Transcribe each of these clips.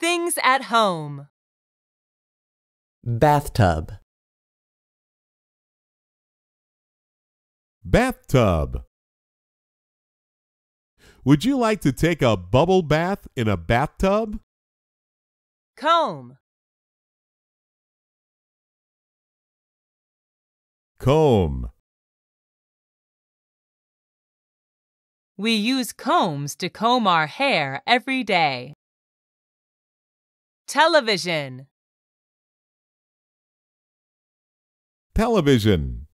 things at home. Bathtub. Bathtub. Would you like to take a bubble bath in a bathtub? Comb. Comb. We use combs to comb our hair every day. Television. Television.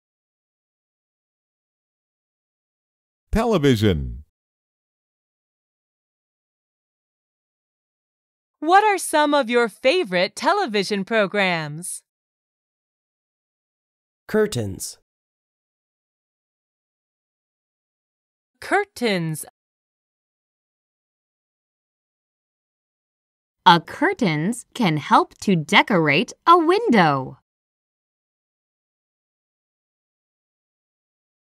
Television. What are some of your favorite television programs? Curtains. Curtains. A curtains can help to decorate a window.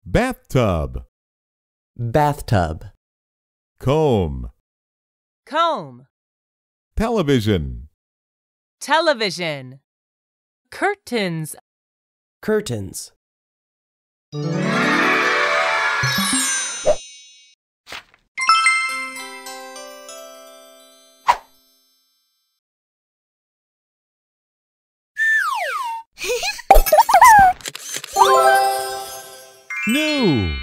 Bathtub. Bathtub. Comb. Comb. Television. Television. Curtains. Curtains. New.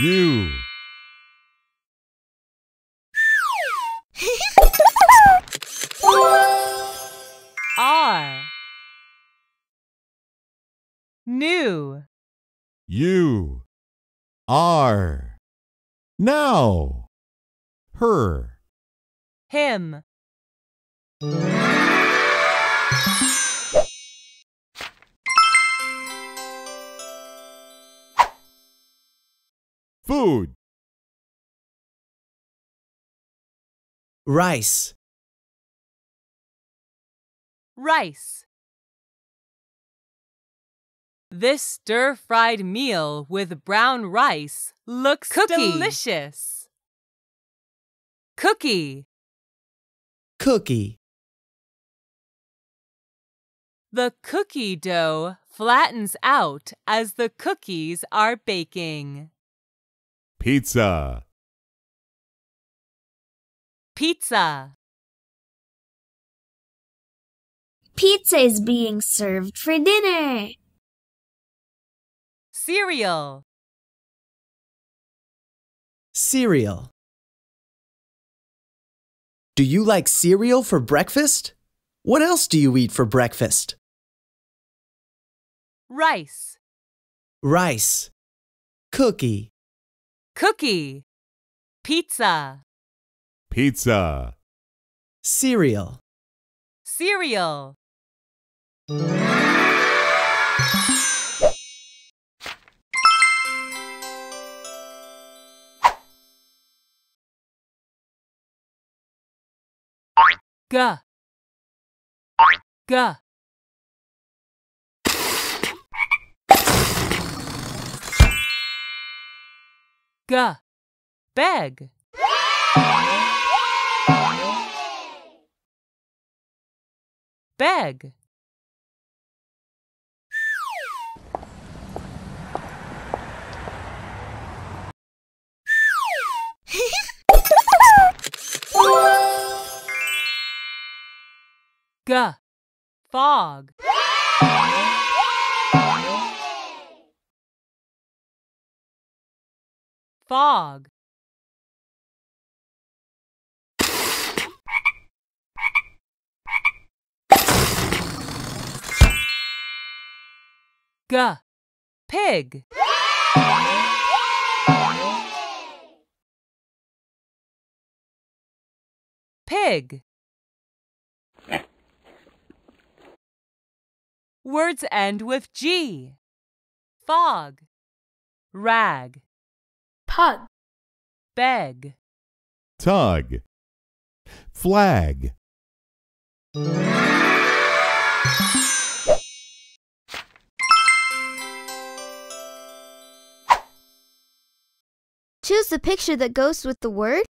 You. Are. New. You. Are. Now. Her. Him. Food. Rice. Rice. This stir-fried meal with brown rice looks delicious. Cookie. Cookie. The cookie dough flattens out as the cookies are baking. Pizza. Pizza. Pizza is being served for dinner. Cereal. Cereal. Do you like cereal for breakfast? What else do you eat for breakfast? Rice. Rice. Cookie. Cookie. Pizza. Pizza. Cereal. Cereal. G. G. G. Beg. Beg. G. Fog. Fog. G. Pig. Pig. Words end with G. Fog. Rag. Pug. Beg. Tug. Flag. Choose the picture that goes with the word.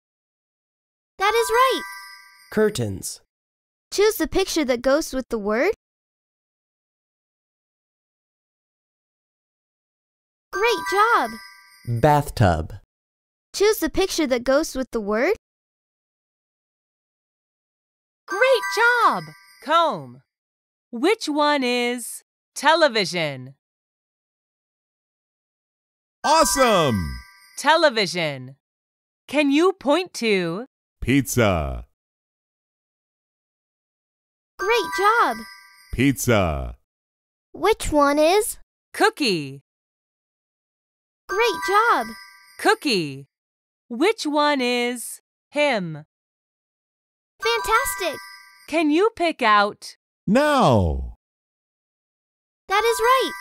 That is right. Curtains. Choose the picture that goes with the word. Great job. Bathtub. Choose the picture that goes with the word. Great job! Comb. Which one is television? Awesome! Television. Can you point to Pizza. Great job. Pizza. Which one is? cookie? Great job. Cookie. Which one is him? Fantastic. Can you pick out Now. That is right.